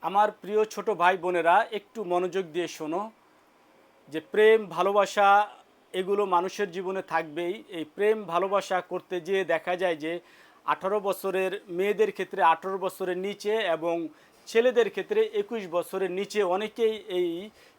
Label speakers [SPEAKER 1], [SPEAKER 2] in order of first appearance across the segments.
[SPEAKER 1] আমার প্রিয় ছোট ভাই বোনেরা একটু মনোযোগ দিয়ে শোনো যে প্রেম ভালোবাসা এগুলো মানুষের জীবনে থাকবেই। এই প্রেম ভালোবাসা করতে যেয়ে দেখা যায় যে 18 বছরের মেয়েদের ক্ষেত্রে 18 বছরের নিচে এবং ছেলেদের ক্ষেত্রে 21 বছরের নিচে অনেকেই এই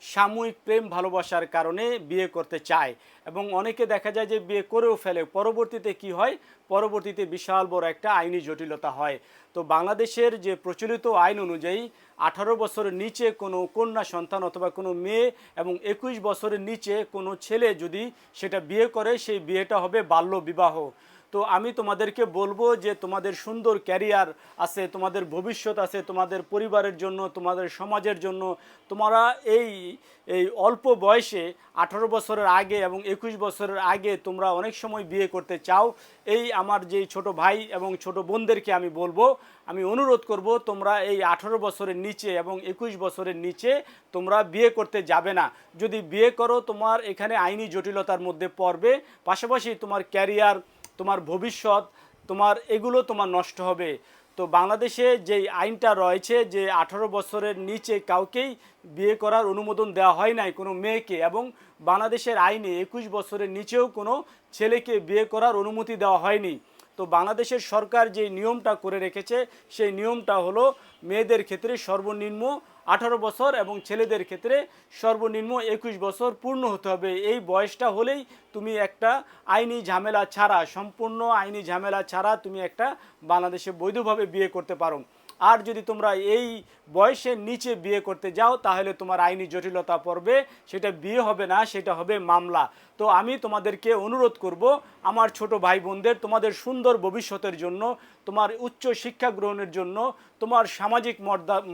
[SPEAKER 1] সাময়িক প্রেম ভালোবাসার কারণে বিয়ে করতে চায় এবং অনেকে দেখা যায় যে বিয়ে করেও ফেলে। পরবর্তীতে কি হয়? পরবর্তীতে বিশাল বড় একটা আইনি জটিলতা হয়। তো বাংলাদেশের যে প্রচলিত আইন অনুযায়ী 18 বছরের নিচে কোনো কন্যা সন্তান অথবা কোনো মেয়ে এবং 21 বছরের নিচে কোনো ছেলে যদি সেটা বিয়ে করে সেই বিয়েটা হবে বাল্য বিবাহ। তো আমি তোমাদেরকে বলবো যে তোমাদের সুন্দর ক্যারিয়ার আছে, তোমাদের ভবিষ্যৎ আছে, তোমাদের পরিবারের জন্য, তোমাদের সমাজের জন্য তোমরা এই এই অল্প বয়সে 18 বছরের আগে এবং 21 বছরের আগে তোমরা অনেক সময় বিয়ে করতে চাও। এই আমার যেই ছোট ভাই এবং ছোট বোনদেরকে আমি বলবো, আমি অনুরোধ করব তোমরা এই 18 বছরের নিচে এবং 21 বছরের নিচে তোমরা বিয়ে করতে যাবে না। যদি বিয়ে করো তোমার এখানে আইনি জটিলতার মধ্যে পড়বে, পাশাপাশি তোমার ক্যারিয়ার, তোমার ভবিষ্যৎ, তোমার এগুলো তোমার নষ্ট হবে। তো বাংলাদেশে যেই আইনটা রয়েছে যে 18 বছরের নিচে কাউকেই বিয়ে করার অনুমোদন দেওয়া হয় নাই কোনো মেয়েকে, এবং বাংলাদেশের আইনে 21 বছরের নিচেও কোনো ছেলেকে বিয়ে করার অনুমতি দেওয়া হয়নি। তো বাংলাদেশের সরকার যে নিয়মটা করে রেখেছে সেই নিয়মটা হলো মেয়েদের ক্ষেত্রে সর্বনিম্ন 18 বছর এবং ছেলেদের ক্ষেত্রে সর্বনিম্ন 21 বছর পূর্ণ হতে হবে। এই বয়সটা হলেই তুমি একটা আইনি ঝামেলা ছাড়া, সম্পূর্ণ আইনি ঝামেলা ছাড়া তুমি একটা বাংলাদেশে বৈধভাবে বিয়ে করতে পারো। আর যদি তোমরা এই বয়সের নিচে বিয়ে করতে যাও তাহলে তোমার আইনি জটিলতা পড়বে, সেটা বিয়ে হবে না, সেটা হবে মামলা। তো আমি তোমাদেরকে অনুরোধ করব আমার ছোট ভাই বোনদের, তোমাদের সুন্দর ভবিষ্যতের জন্য, তোমার উচ্চ শিক্ষা গ্রহণের জন্য, তোমার সামাজিক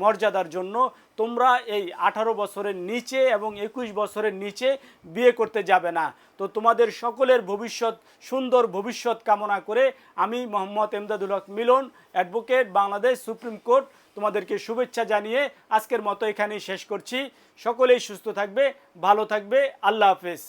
[SPEAKER 1] মর্যাদার জন্য তোমরা এই 18 বছরের নিচে এবং 21 বছরের নিচে বিয়ে করতে যাবে না। তো তোমাদের সকলের ভবিষ্যৎ, সুন্দর ভবিষ্যৎ কামনা করে আমি মোহাম্মদ এমদাদুল হক মিলন, অ্যাডভোকেট, বাংলাদেশ সুপ্রিম কোর্ট, তোমাদেরকে শুভেচ্ছা জানিয়ে আজকের মতো এখানেই শেষ করছি। সকলেই সুস্থ থাকবে, ভালো থাকবে। আল্লাহ হাফেজ।